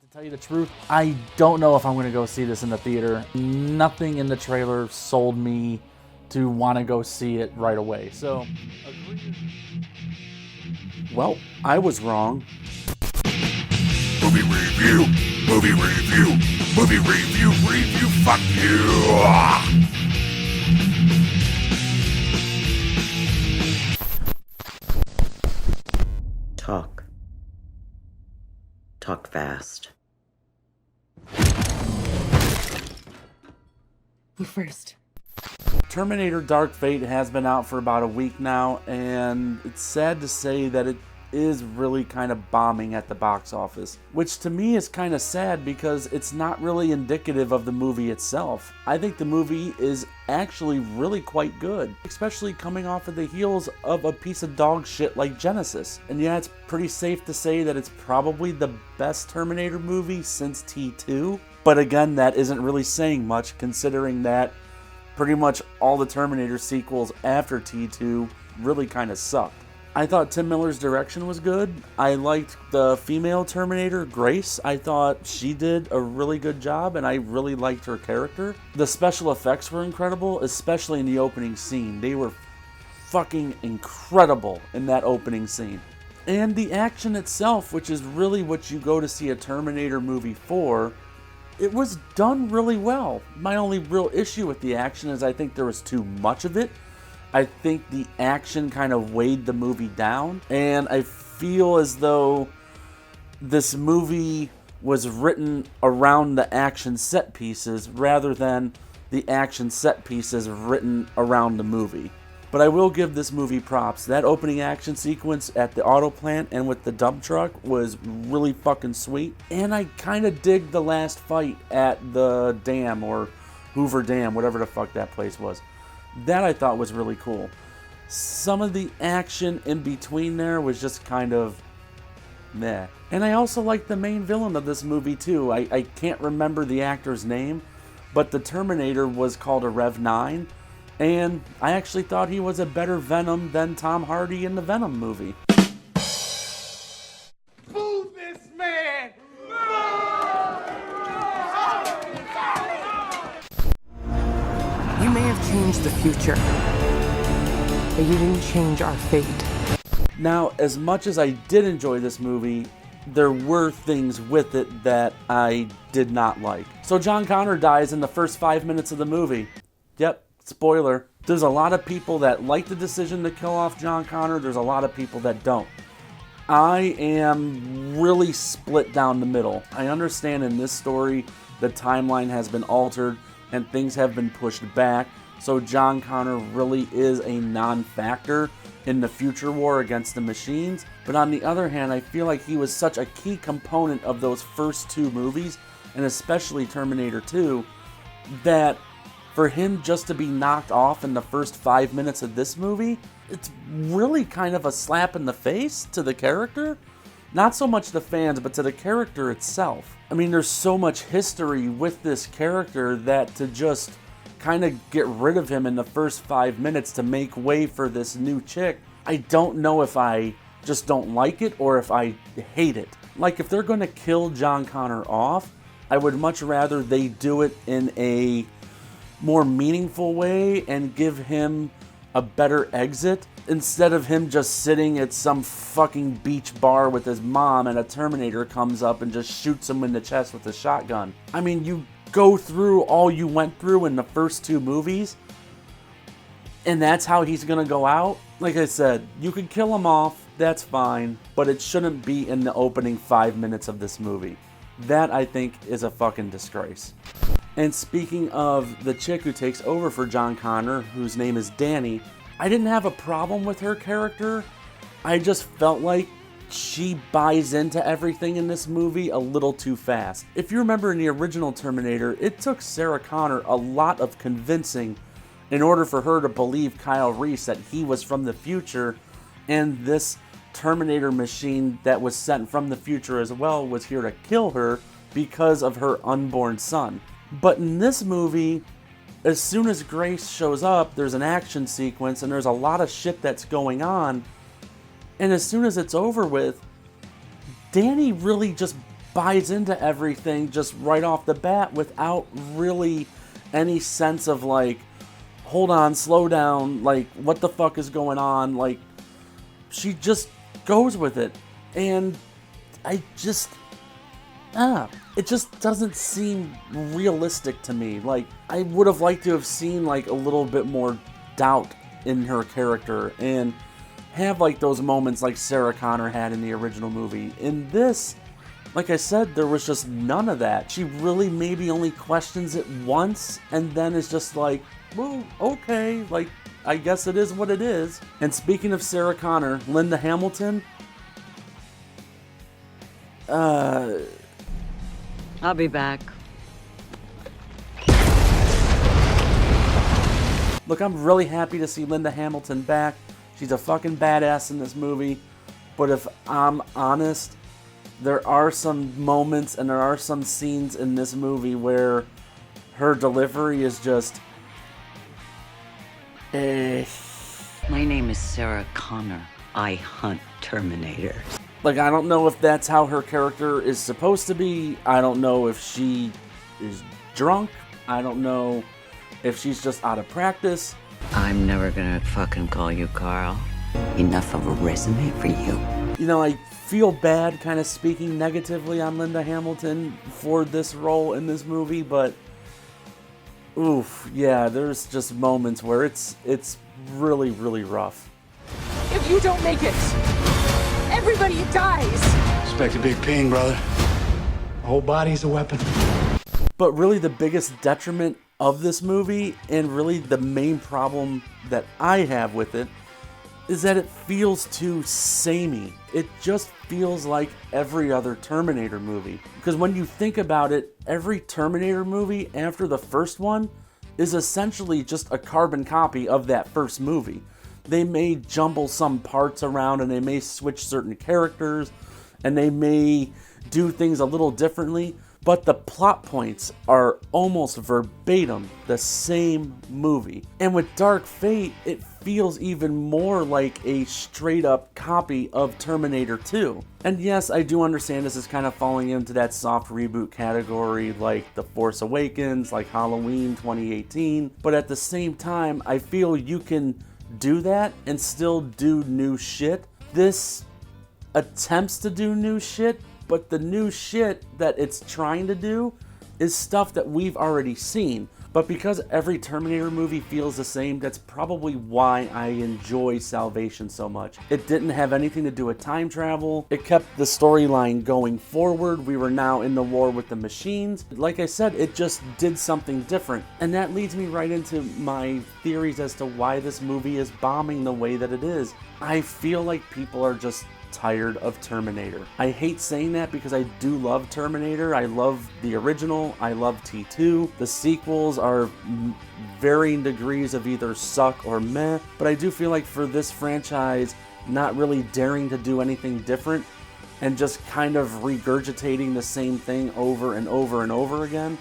To tell you the truth, I don't know if I'm going to go see this in the theater. Nothing in the trailer sold me to want to go see it right away. So, well, I was wrong. Movie review, movie review, movie review, fuck you! Talk fast. You first. Terminator Dark Fate has been out for about a week now, and it's sad to say that it is really kind of bombing at the box office, which to me is kind of sad because it's not really indicative of the movie itself. I think the movie is actually really quite good, especially coming off of the heels of a piece of dog shit like Genesis. And yeah, it's pretty safe to say that it's probably the best Terminator movie since T2, but again, that isn't really saying much considering that pretty much all the Terminator sequels after T2 really kind of sucked. I thought Tim Miller's direction was good. I liked the female Terminator, Grace. I thought she did a really good job, and I really liked her character. The special effects were incredible, especially in the opening scene. They were fucking incredible in that opening scene. And the action itself, which is really what you go to see a Terminator movie for, it was done really well. My only real issue with the action is I think there was too much of it. I think the action kind of weighed the movie down, and I feel as though this movie was written around the action set pieces rather than the action set pieces written around the movie. But I will give this movie props. That opening action sequence at the auto plant and with the dump truck was really fucking sweet. And I kind of dig the last fight at the dam, or Hoover Dam, whatever the fuck that place was. That I thought was really cool. Some of the action in between there was just kind of meh. And I also like the main villain of this movie too. I can't remember the actor's name, but the Terminator was called a Rev 9. And I actually thought he was a better Venom than Tom Hardy in the Venom movie. Boo this man! You may have changed the future, but you didn't change our fate. Now, as much as I did enjoy this movie, there were things with it that I did not like. So John Connor dies in the first 5 minutes of the movie. Yep, spoiler. There's a lot of people that like the decision to kill off John Connor. There's a lot of people that don't. I am really split down the middle. I understand in this story the timeline has been altered and things have been pushed back, so John Connor really is a non-factor in the future war against the machines. But on the other hand, I feel like he was such a key component of those first two movies, and especially Terminator 2, that for him just to be knocked off in the first 5 minutes of this movie, it's really kind of a slap in the face to the character. Not so much the fans, but to the character itself. I mean, there's so much history with this character that to just kind of get rid of him in the first 5 minutes to make way for this new chick, I don't know if I just don't like it or if I hate it. Like, if they're going to kill John Connor off, I would much rather they do it in a more meaningful way and give him a better exit instead of him just sitting at some fucking beach bar with his mom and a Terminator comes up and just shoots him in the chest with a shotgun. I mean, you go through all you went through in the first two movies and that's how he's gonna go out? Like I said, you could kill him off, that's fine, but it shouldn't be in the opening 5 minutes of this movie. That, I think, is a fucking disgrace. And speaking of the chick who takes over for John Connor, whose name is Danny, I didn't have a problem with her character. I just felt like she buys into everything in this movie a little too fast. If you remember in the original Terminator, it took Sarah Connor a lot of convincing in order for her to believe Kyle Reese that he was from the future, and this Terminator machine that was sent from the future as well was here to kill her because of her unborn son. But in this movie, as soon as Grace shows up, there's an action sequence and there's a lot of shit that's going on. And as soon as it's over with, Danny really just buys into everything just right off the bat without really any sense of like, hold on, slow down, like, what the fuck is going on? Like, she just goes with it. And it just doesn't seem realistic to me. Like, I would have liked to have seen like a little bit more doubt in her character and have like those moments like Sarah Connor had in the original movie. In this, like I said, there was just none of that. She really maybe only questions it once and then is just like, well, okay, like, I guess it is what it is. And speaking of Sarah Connor, Linda Hamilton, I'll be back. look, I'm really happy to see Linda Hamilton back. She's a fucking badass in this movie. But if I'm honest, there are some moments and there are some scenes in this movie where her delivery is just... My name is Sarah Connor. I hunt Terminators. Like, I don't know if that's how her character is supposed to be. I don't know if she is drunk. I don't know if she's just out of practice. I'm never gonna fucking call you Carl. Enough of a resume for you. You know, I feel bad kind of speaking negatively on Linda Hamilton for this role in this movie, but oof, yeah, there's just moments where it's really, really rough. If you don't make it, everybody dies. Expect a big ping, brother. The whole body's a weapon. But really the biggest detriment of this movie, and really the main problem that I have with it, is that it feels too samey. It just feels like every other Terminator movie. Because when you think about it, every Terminator movie after the first one is essentially just a carbon copy of that first movie. They may jumble some parts around and they may switch certain characters and they may do things a little differently, but the plot points are almost verbatim the same movie. And with Dark Fate, it feels even more like a straight up copy of Terminator 2. And yes, I do understand this is kind of falling into that soft reboot category like The Force Awakens, like Halloween 2018, but at the same time, I feel you can do that and still do new shit. This attempts to do new shit, but the new shit that it's trying to do is stuff that we've already seen. But because every Terminator movie feels the same, that's probably why I enjoy Salvation so much. It didn't have anything to do with time travel. It kept the storyline going forward. We were now in the war with the machines. Like I said, it just did something different. And that leads me right into my theories as to why this movie is bombing the way that it is. I feel like people are just tired of Terminator. I hate saying that because I do love Terminator. I love the original. I love T2. The sequels are varying degrees of either suck or meh, but I do feel like for this franchise not really daring to do anything different and just kind of regurgitating the same thing over and over and over again,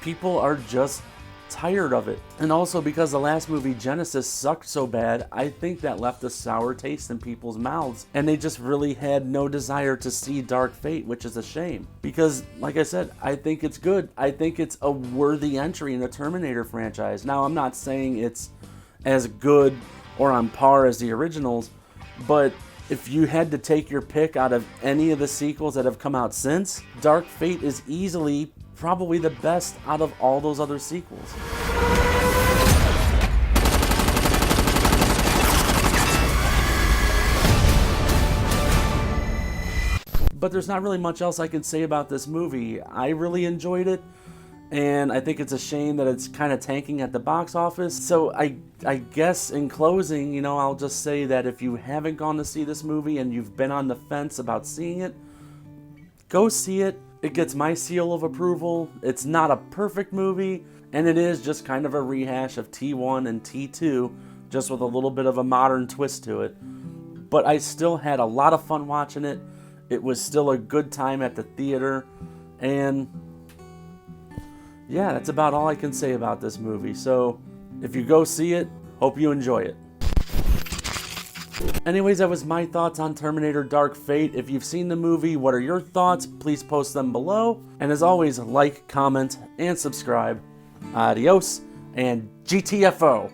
people are just tired of it. And also because the last movie Genesis sucked so bad, I think that left a sour taste in people's mouths and they just really had no desire to see Dark Fate, which is a shame because like I said, I think it's good. I think it's a worthy entry in the Terminator franchise. Now I'm not saying it's as good or on par as the originals, but if you had to take your pick out of any of the sequels that have come out since, Dark Fate is easily probably the best out of all those other sequels. But there's not really much else I can say about this movie. I really enjoyed it, and I think it's a shame that it's kind of tanking at the box office. So I guess in closing, you know, I'll just say that if you haven't gone to see this movie and you've been on the fence about seeing it, go see it. It gets my seal of approval. It's not a perfect movie, and it is just kind of a rehash of T1 and T2, just with a little bit of a modern twist to it. But I still had a lot of fun watching it. It was still a good time at the theater, and yeah, that's about all I can say about this movie. So if you go see it, hope you enjoy it. Anyways, that was my thoughts on Terminator Dark Fate. If you've seen the movie, what are your thoughts? Please post them below. And as always, like, comment, and subscribe. Adios, and GTFO.